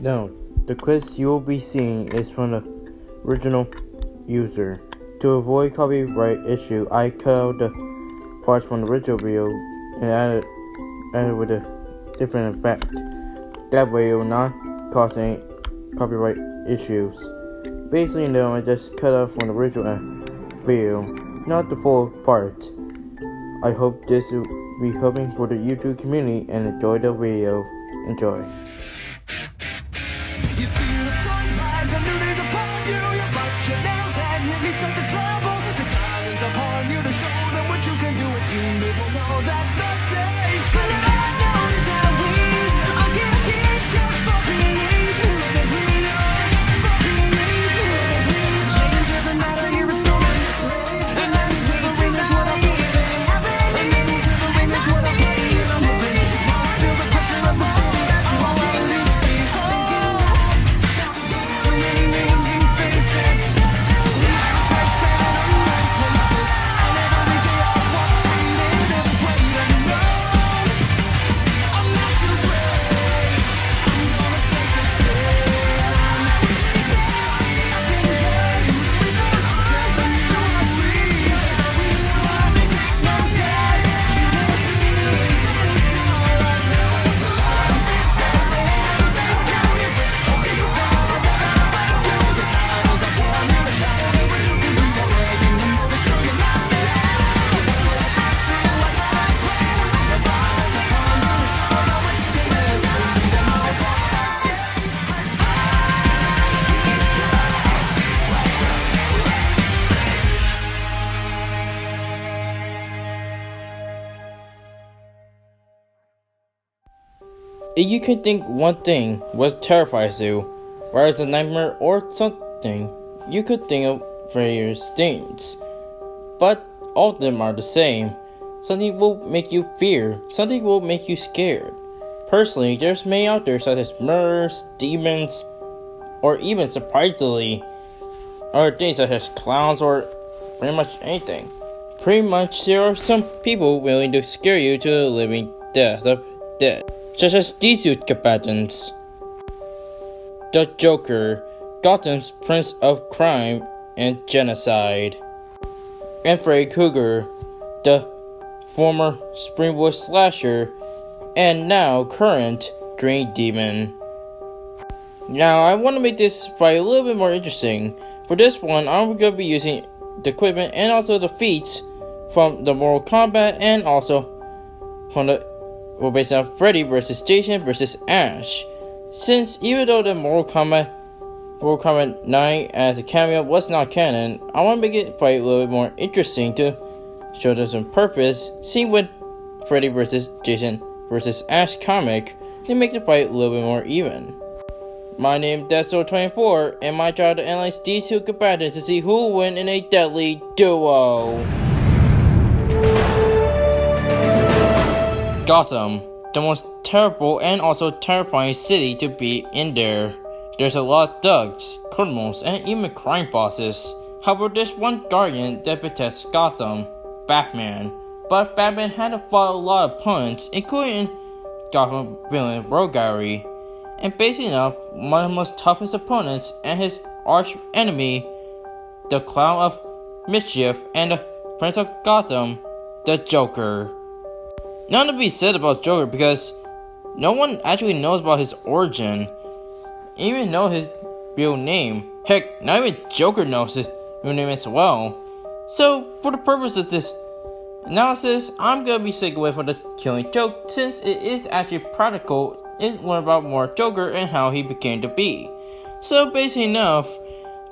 No, the quiz you will be seeing is from the original user. To avoid copyright issue, I cut out the parts from the original video and added with a different effect. That way it will not cause any copyright issues. Basically, no, I just cut out from the original video, not the full part. I hope this will be helping for the YouTube community and enjoy the video. Enjoy. You see the sunrise, a new day's upon you. You bite your nails and you need something trouble. The time is upon you to show them what you can do, and soon they will know that the day has come. Knows that we are gifted just for being who is we are. For being who is we are. Into the night, I hear a storm. And that's the ring is what I'm moving. And then into the ring is what I'm moving. I'm moving. I feel the pressure of the storm. That's all I need to be. So many names and faces. So many faces and unknown places. And every day I walk waiting and wait and know I'm not too brave. I'm gonna take a stand. I've been brave. I'm telling you I leave. Finally take no day. If you could think one thing what terrifies you, whether it's a nightmare or something, you could think of various things. But all of them are the same. Something will make you fear, something will make you scared. Personally, there's many out there such as murders, demons, or even surprisingly, other things such as clowns or pretty much anything. Pretty much there are some people willing to scare you to the living death of death. Such as these two combatants. The Joker, Gotham's Prince of Crime and Genocide. And Freddy Krueger, the former Springwood slasher and now current Dream Demon. Now I want to make this fight a little bit more interesting. For this one, I'm going to be using the equipment and also the feats from the Mortal Kombat and also from the based on Freddy vs. Jason vs. Ash. Since even though the Mortal Kombat 9 as a cameo was not canon, I want to make it fight a little bit more interesting to show them some purpose. Seen with Freddy vs. Jason vs. Ash comic, to make the fight a little bit more even. My name is Desto24, and my job to analyze these two combatants to see who will win in a deadly duo. Gotham, the most terrible and also terrifying city to be in there. There's a lot of thugs, criminals, and even crime bosses. However, there's one guardian that protects Gotham, Batman. But Batman had to fight a lot of opponents, including Gotham villain Roguery. And basically enough, one of the most toughest opponents and his arch enemy, the Clown of Mischief and the Prince of Gotham, the Joker. Nothing to be said about Joker because no one actually knows about his origin, even know his real name. Heck, not even Joker knows his real name as well. So, for the purpose of this analysis, I'm gonna be sticking away from the killing joke since it is actually practical and learn about more Joker and how he became to be. So, basically enough,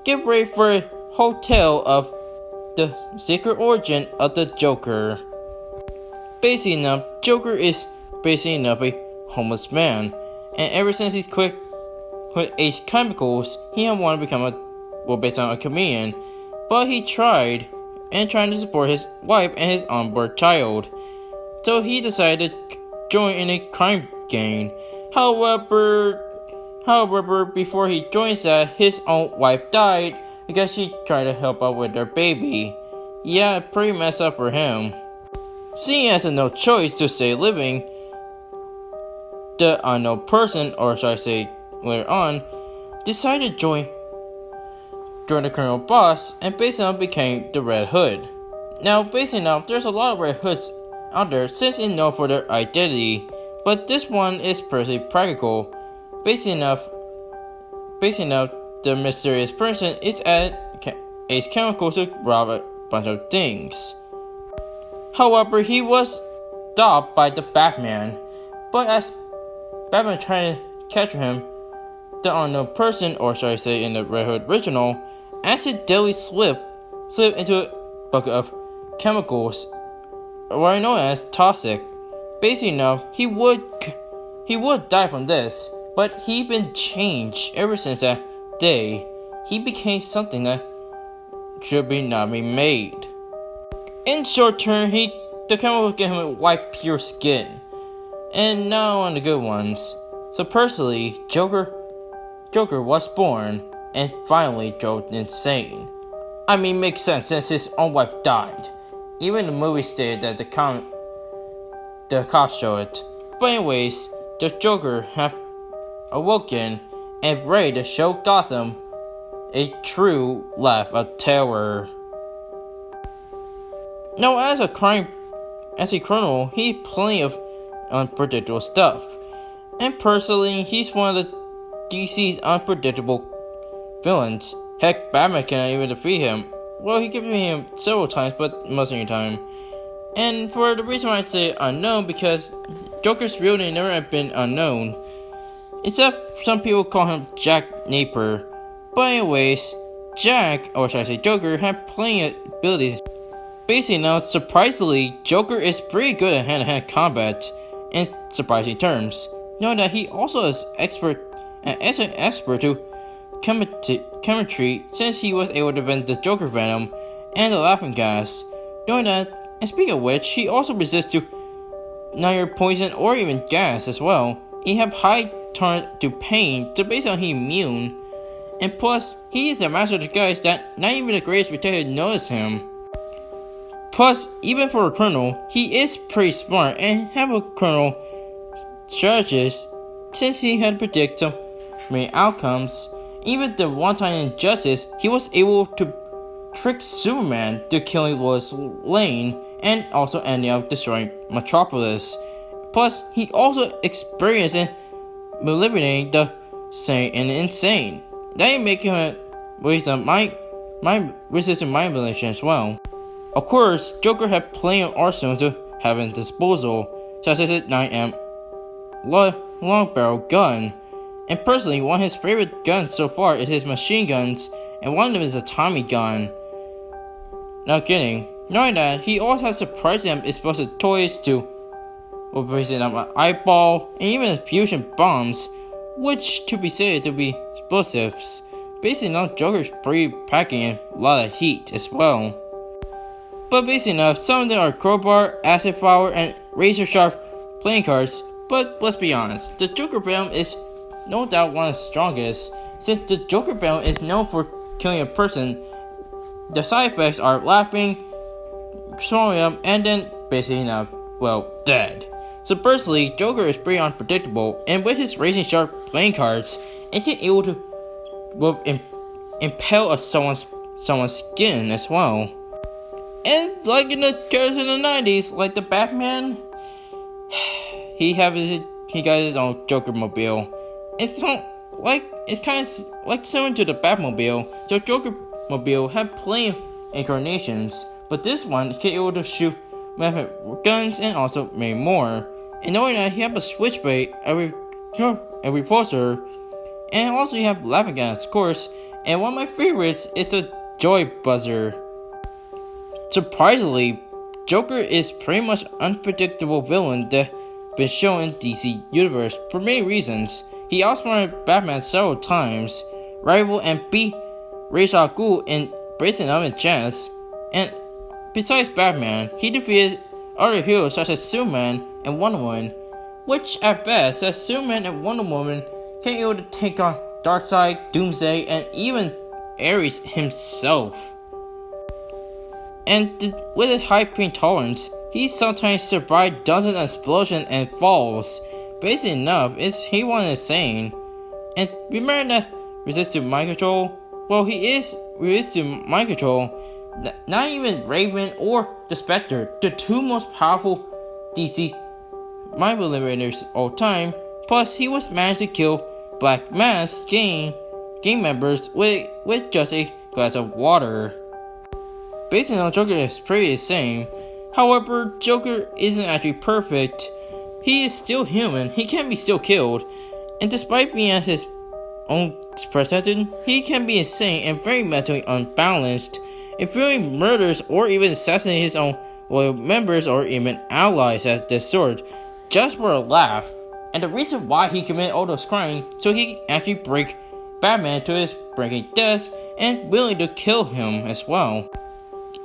get ready for a whole tale of the secret origin of the Joker. Basically enough, Joker is basically enough a homeless man, and ever since he's quit Ace Chemicals, he had wanted to become based on a comedian, but he tried to support his wife and his unborn child, so he decided to join in a crime gang. However, before he joins that, his own wife died because she tried to help out with their baby. Yeah, pretty messed up for him. Seeing as no choice to stay living, the unknown person, or should I say later on, decided to join the Colonel boss and basically became the Red Hood. Now, basically there's a lot of Red Hoods out there since it's known for their identity, but this one is pretty practical. Basically enough, the mysterious person is added as chemicals to rob a bunch of things. However, he was stopped by the Batman, but as Batman tried to capture him, the unknown person, or should I say in the Red Hood original, accidentally slipped into a bucket of chemicals, what I know as toxic. Basically enough, he would die from this, but he been changed ever since that day. He became something that should not be made. In short term, the chemical gave him white pure skin, and not one of the good ones. So personally, Joker was born and finally drove insane. I mean, makes sense since his own wife died. Even the movie stated that the cops show it. But anyways, the Joker had awoken and ready to show Gotham a true laugh of terror. Now, as a criminal, he plenty of unpredictable stuff. And personally, he's one of the DC's unpredictable villains. Heck, Batman cannot even defeat him. Well, he can defeat him several times, but most of the time. And for the reason why I say unknown, because Joker's real name never have been unknown. Except some people call him Jack Napier. But anyways, Jack, or should I say Joker, had plenty of abilities. Basically now, surprisingly, Joker is pretty good at hand-to-hand combat in surprising terms. Knowing that he also is an expert to chemistry since he was able to invent the Joker venom and the laughing gas. Knowing that, and speaking of which, he also resists to neither poison or even gas as well. He have high tolerance to pain, so based on he immune. And plus, he is a master of disguise that not even the greatest detective notice him. Plus, even for a criminal, he is pretty smart and have a criminal strategist since he had predicted so many outcomes. Even the one-time injustice, he was able to trick Superman to killing Lois Lane and also ending up destroying Metropolis. Plus, he also experienced in manipulating the sane and insane. That make him a resistant mind manipulation as well. Of course, Joker had plenty of arsenals to have at disposal, such as his 9mm long barrel gun. And personally, one of his favorite guns so far is his machine guns, and one of them is a Tommy gun. Not kidding. Knowing that, he also has surprising explosive toys to represent an eyeball and even fusion bombs, which to be said to be explosives. Basically now, Joker's pretty packing in a lot of heat as well. But basically enough, some of them are crowbar, acid flower, and razor sharp playing cards. But let's be honest, the Joker venom is no doubt one of the strongest. Since the Joker venom is known for killing a person, the side effects are laughing, swallowing them, and then basically enough, well, dead. So personally, Joker is pretty unpredictable, and with his razor sharp playing cards, it can able to impale someone's skin as well. And like in the characters in the 90s, like the Batman, he got his own Joker mobile. It's kind of like similar to the Batmobile. The Joker mobile had plenty of incarnations, but this one can able to shoot guns and also many more. And knowing that he have a switchblade, a repulsor, and also you have laughing gas, of course. And one of my favorites is the Joy Buzzer. Surprisingly, Joker is pretty much unpredictable villain that been shown in DC Universe for many reasons. He outsmarted Batman several times, rivaled and beat Ra's al Ghul in Bracing Up and Chance, and besides Batman, he defeated other heroes such as Superman and Wonder Woman, which at best says Superman and Wonder Woman can able to take on Darkseid, Doomsday, and even Ares himself. And with his high pain tolerance, he sometimes survived dozens of explosions and falls. Basically enough, he wasn't insane. And remember that resist to mind control? Well, he is resist to mind control. Not even Raven or the Spectre, the two most powerful DC mind liberators of all time. Plus, he was managed to kill Black Mask gang members with just a glass of water. Basically, on Joker is pretty the same. However, Joker isn't actually perfect. He is still human. He can be still killed, and despite being at his own protected, he can be insane and very mentally unbalanced, inflicting murders or even assassinating his own loyal members or even allies at this sword, just for a laugh. And the reason why he committed all those crimes, so he can actually break Batman to his breaking death and willing to kill him as well.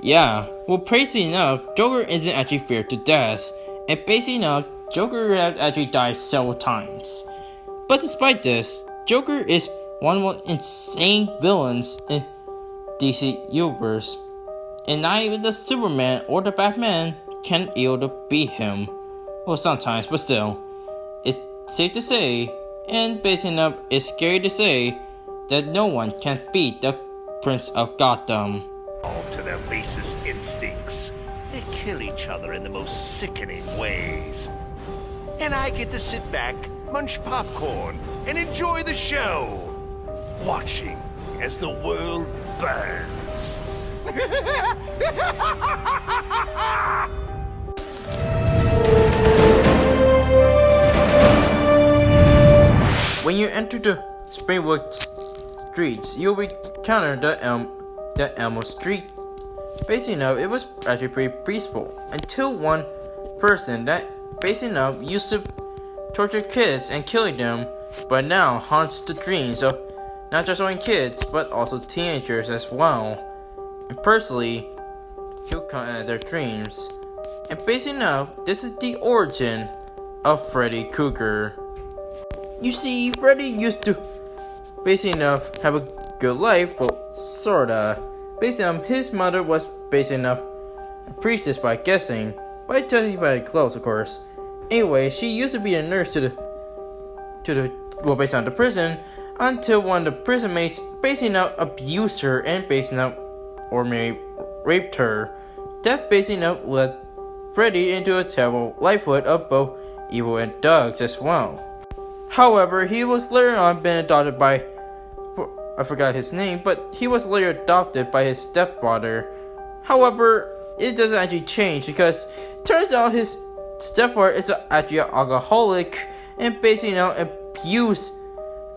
Yeah, well, crazy enough, Joker isn't actually feared to death, and basically enough, Joker has actually died several times. But despite this, Joker is one of the most insane villains in DC Universe, and not even the Superman or the Batman can able to beat him. Well, sometimes, but still, it's safe to say, and basically enough, it's scary to say, that no one can beat the Prince of Gotham. To their basest instincts. They kill each other in the most sickening ways. And I get to sit back, munch popcorn, and enjoy the show, watching as the world burns. When you enter the Springwood streets, you'll encounter the Elmo Street. Basically enough, it was actually pretty peaceful until one person that basically enough used to torture kids and killing them, but now haunts the dreams of not just only kids but also teenagers as well. And personally, he'll come at their dreams. And basically enough, this is the origin of Freddy Krueger. You see, Freddy used to basically enough have a good life, well, sorta. Basically, his mother was basically enough a priestess by guessing, but I tell you by clothes, of course. Anyway, she used to be a nurse to the based on the prison, until one of the prison mates basically enough abused her and basically enough or maybe raped her. That basically enough led Freddy into a terrible livelihood of both evil and thugs as well. However, he was later on been adopted by, I forgot his name, but he was later adopted by his stepfather. However, it doesn't actually change because turns out his stepfather is actually an alcoholic and basically abused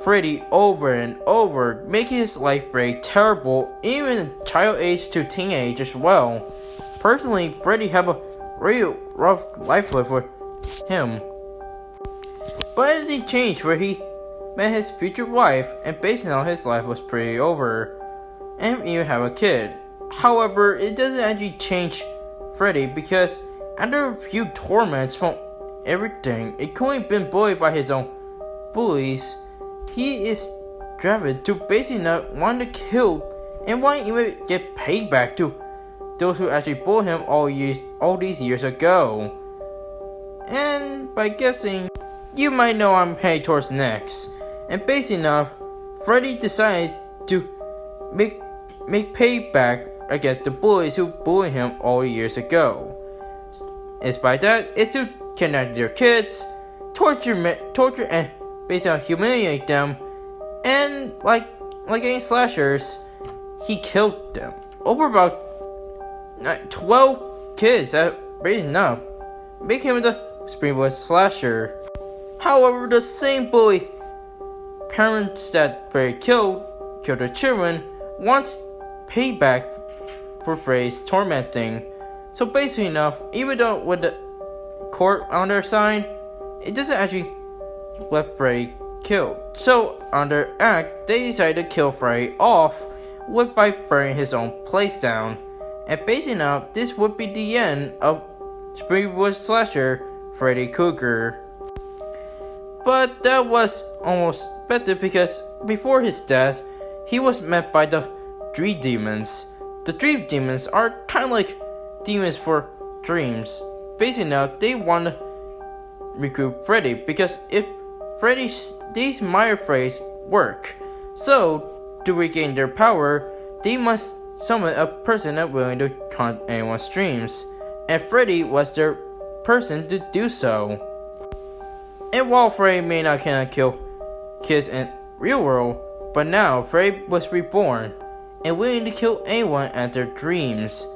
Freddy over and over, making his life very terrible, even child age to teenage as well. Personally, Freddy had a really rough life for him. But anything changed where he met his future wife, and basically on his life was pretty over, and even have a kid. However, it doesn't actually change Freddy because after a few torments from everything, including being bullied by his own bullies, he is driven to basically not want to kill and want to even get payback to those who actually bullied him all these years ago. And by guessing, you might know I'm heading towards next. And basically enough, Freddy decided to make payback against the bullies who bullied him all years ago. Despite that, it's to kidnap their kids, torture and basically humiliate them, and like any slashers, he killed them. Over about 12 kids that basically enough make him the Springwood slasher. However, the same bully parents that Freddy killed their children wants payback for Freddy's tormenting. So basically enough, even though with the court on their side, it doesn't actually let Freddy killed. So on their act, they decided to kill Freddy off by burning his own place down. And basically enough, this would be the end of Springwood slasher Freddy Krueger. But that was almost better because before his death, he was met by the Dream Demons. The Dream Demons are kind of like demons for dreams. Basically now, they want to recruit Freddy because if these minor Freddys work. So, to regain their power, they must summon a person that willing to haunt anyone's dreams, and Freddy was their person to do so. And while Freddy may not cannot kill kids in real world, but now Freddy was reborn and willing to kill anyone at their dreams,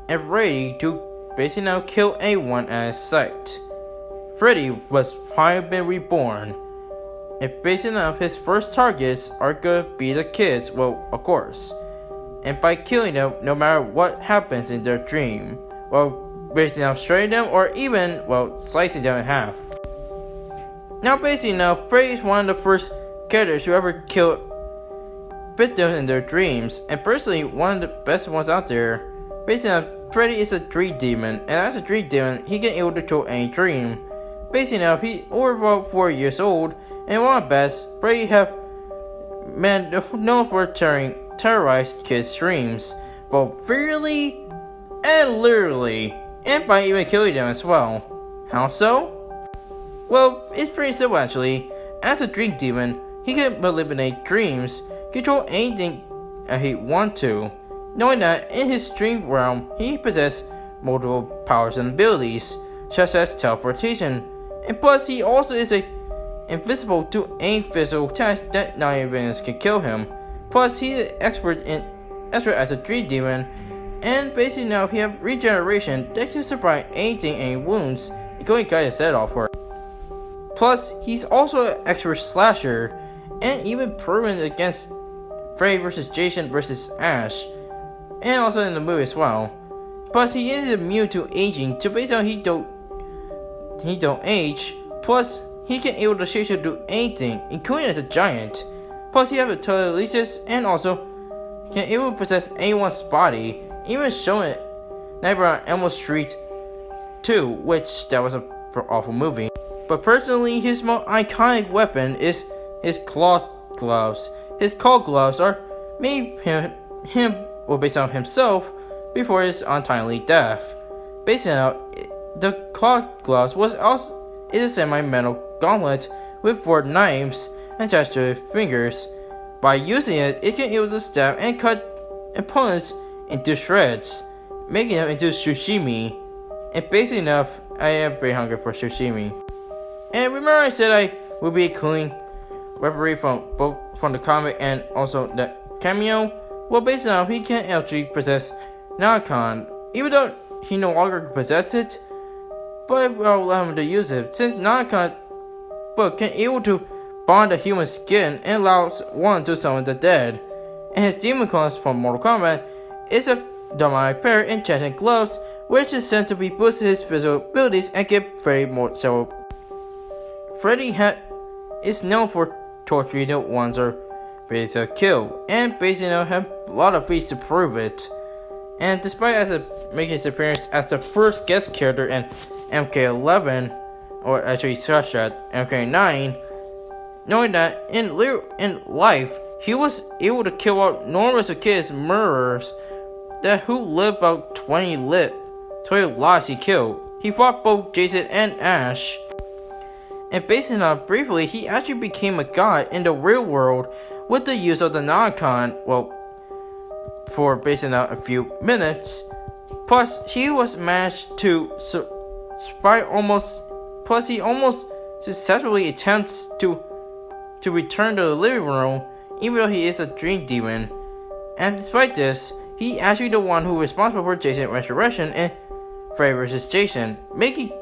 and ready to basically now kill anyone at his sight. Freddy was finally been reborn, and basically now his first targets are gonna be the kids, well, of course. And by killing them, no matter what happens in their dream, well, basically now destroying them or even, well, slicing them in half. Now basically now, Freddy is one of the first characters to ever kill victims in their dreams, and personally one of the best ones out there. Basically now, Freddy is a dream demon, and as a dream demon, he can able to control any dream. Basically now, he over about 4 years old, and one of the best, Freddy have man known for terrorized kids' dreams, both figuratively and literally, and by even killing them as well. How so? Well, it's pretty simple actually. As a dream demon, he can eliminate dreams, control anything that he wants to, knowing that in his dream realm, he possesses multiple powers and abilities, such as teleportation, and plus he also is invisible to any physical attacks that non-events can kill him. Plus he is expert as a dream demon, and basically now he have regeneration that can survive anything, any wounds, including cut his head off for it. Plus he's also an expert slasher, and even proven against Freddy vs. Jason vs. Ash, and also in the movie as well. Plus he is immune to aging, so basically he don't age. Plus he can able to shape to do anything, including as a giant. Plus he have a telekinesis and also can able to possess anyone's body, even showing it Nightmare on Elm Street 2, which that was a awful movie. But personally, his most iconic weapon is his claw gloves. His claw gloves are made him or based on himself before his untimely death. Based on the claw gloves was also a semi-metal gauntlet with 4 knives attached to its fingers. By using it, it can able to stab and cut opponents into shreds, making them into sushimi. And basically enough, I am very hungry for sushimi. And remember I said I will be including referee from both from the comic and also the cameo? Well, based on he can actually possess Narcon, even though he no longer possesses it, but will allow him to use it, since Narcon but can able to bond the human skin and allows one to summon the dead. And his demon claws from Mortal Kombat is a demonic pair of enchanted gloves, which is said to be boosting his physical abilities and give Freddy more so. Freddy is known for torturing the ones or ready to kill, and basically have a lot of ways to prove it. And despite making his appearance as the first guest character in MK11, or actually such at MK9, knowing that in life he was able to kill out numerous of kids murderers who lived about 20 lives he killed. He fought both Jason and Ash. And based on that briefly, he actually became a god in the real world with the use of the Narcon, well, for basically a few minutes. Plus, he was managed to he almost successfully attempts to return to the living room, even though he is a dream demon. And despite this, he actually the one who is responsible for Jason's resurrection in Freddy vs. Jason, making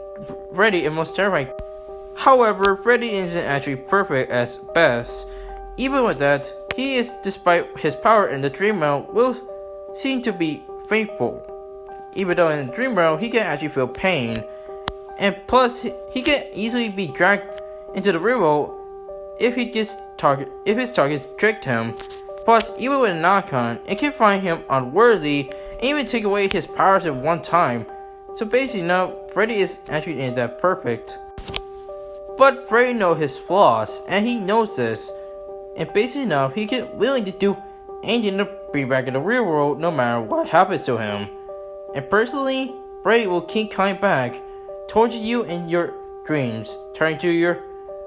Freddy the most terrifying. However, Freddy isn't actually perfect as best. Even with that, he is, despite his power in the dream realm, will seem to be faithful. Even though in the dream realm, he can actually feel pain. And plus, he can easily be dragged into the real world if his targets tricked him. Plus, even with a Narcon, it can find him unworthy and even take away his powers at one time. So basically, no, Freddy is actually ain't that perfect. But Freddy knows his flaws, and he knows this. And basically now, he can willing to do anything to be back in the real world no matter what happens to him. And personally, Freddy will keep coming back, torture you in your dreams, turning to your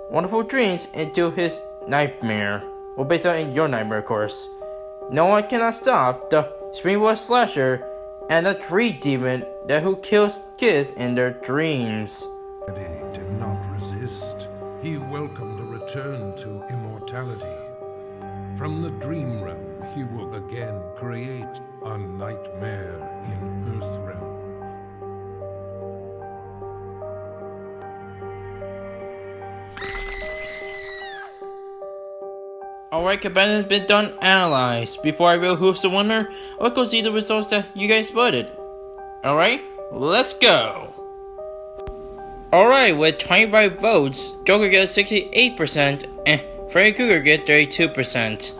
wonderful dreams into his nightmare. Well, based on your nightmare, of course. No one cannot stop the Springboard Slasher and the Tree Demon that who kills kids in their dreams. Freddy did not resist. He welcomed a return to immortality. From the dream realm, he will again create a nightmare in Earthrealm. Alright, combatants been done analyzed. Before I reveal who's the winner, let's go see the results that you guys voted. Alright, let's go. Alright, with 25 votes, Joker gets 68% and Freddy Krueger gets 32%.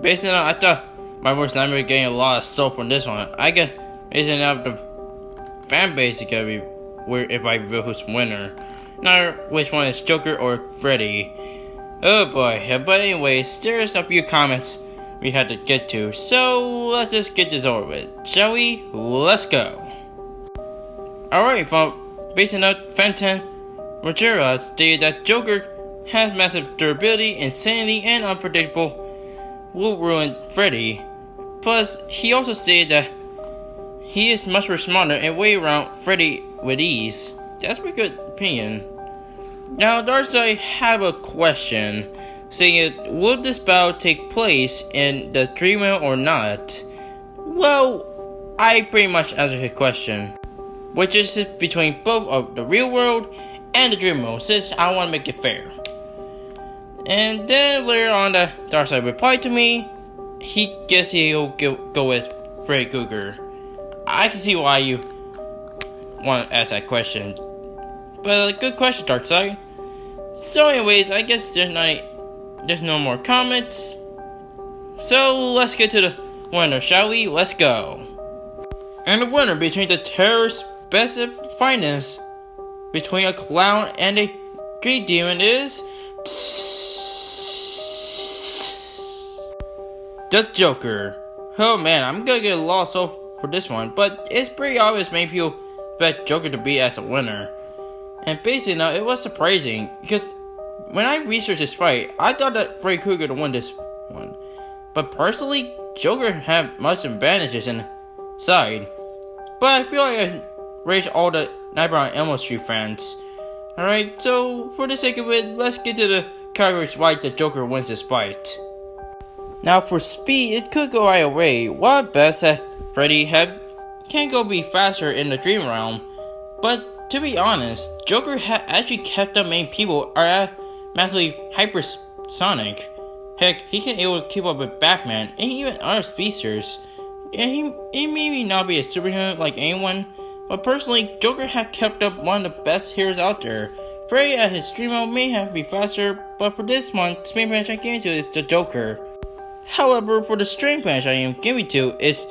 Based on I thought my worst nightmare getting a lot of soap from this one. I guess based on the fan base is gonna be weird if I reveal who's winner. Not which one is Joker or Freddy. Oh boy, but anyways, there's a few comments we had to get to, so let's just get this over with, shall we? Let's go. Alright, from based on Fenton Rogera stated that Joker has massive durability, insanity, and unpredictable will ruin Freddy. Plus, he also stated that he is much more smarter and way around Freddy with ease. That's a pretty good opinion. Now, Darkseid have a question, saying, will this battle take place in the dream realm or not? Well, I pretty much answered his question, which is between both of the real world and the dream world, since I want to make it fair. And then later on, the Darkseid replied to me, he guess he'll go with Freddy Krueger. I can see why you want to ask that question. But a good question, Darkseid. So anyways, I guess there's no more comments. So let's get to the winner, shall we? Let's go. And the winner between the terror's best of finest between a clown and a street demon is the Joker. Oh man, I'm gonna get lost for this one, but it's pretty obvious many people expect Joker to be as a winner. And basically now, it was surprising, because when I researched this fight, I thought that Freddy Krueger would win this one. But personally, Joker had much advantages inside. But I feel like I raised all the Nightmare on Elm Street fans. Alright, so for the sake of it, let's get to the categories why the Joker wins this fight. Now for speed, it could go either way. While best that Freddy can go be faster in the dream realm, but to be honest, Joker actually kept up many people are massively hypersonic. Heck, he can able to keep up with Batman and even other speedsters. And he may not be a superhero like anyone, but personally, Joker had kept up one of the best heroes out there. Freddy at his stream mode may have to be faster, but for this one, the main match I get into is the Joker. However, for the strength match I am giving to is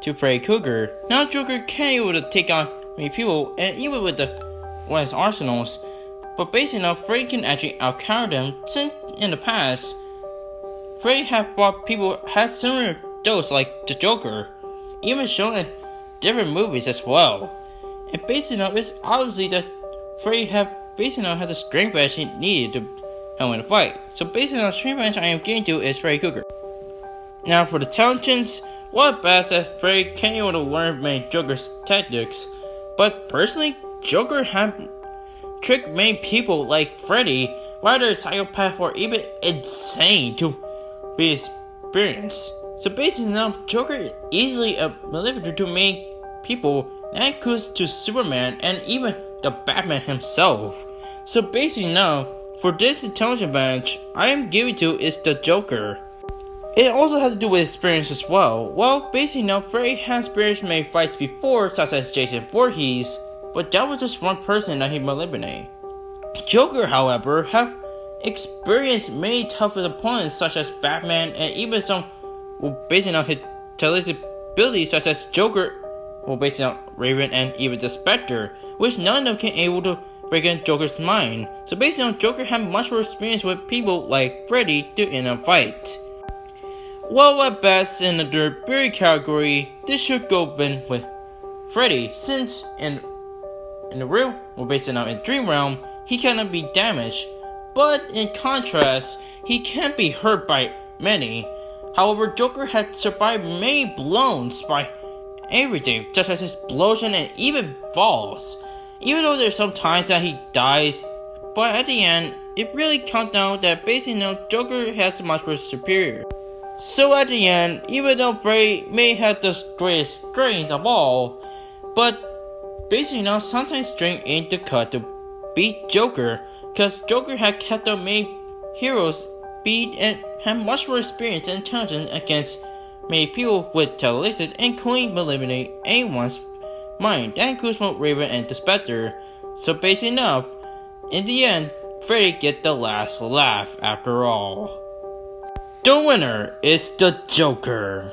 to Freddy Krueger. Now Joker can able to take on many people, and even with one of his arsenals, but basically now Freddy can actually outcounter them, since in the past, Freddy have fought people had similar dose like the Joker, even shown in different movies as well. And basically now it's obviously that Freddy had the strength match he needed to win the fight. So basically now the strength match I am getting to is Freddy Krueger. Now for the intelligence, what best that Freddy can able to learn many Joker's tactics. But personally, Joker had tricked many people like Freddy, whether psychopath or even insane to be experienced. So basically now, Joker is easily manipulated to many people, and includes to Superman and even the Batman himself. So basically now, for this intelligence match, I am giving to is the Joker. It also has to do with experience as well. Well, basically now, Freddy has experienced many fights before, such as Jason Voorhees, but that was just one person that he manipulated. Joker, however, have experienced many tough opponents such as Batman and even some based on his telekinetic abilities such as Joker, based on Raven and even the Spectre, which none of them can able to break in Joker's mind. So based on Joker had much more experience with people like Freddy to end a fight. Well, at best in the durability category, this should go with Freddy, since in the real, based on in Dream Realm, he cannot be damaged. but in contrast, he can't be hurt by many. However, Joker had survived many blows by everything, such as explosion and even falls. Even though there's some times that he dies, but at the end, it really comes down that basically now Joker has much more superior. So at the end, even though Freddy may have the greatest strength of all, but basically now sometimes strength ain't the cut to beat Joker, because Joker had kept the main heroes beat and had much more experience and intelligence against many people with telekinesis and couldn't eliminate anyone's mind. That includes both Raven and the Spectre. So basically enough, in the end, Freddy gets the last laugh after all. The winner is the Joker.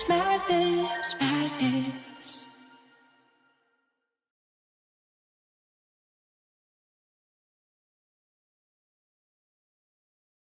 Madness, madness.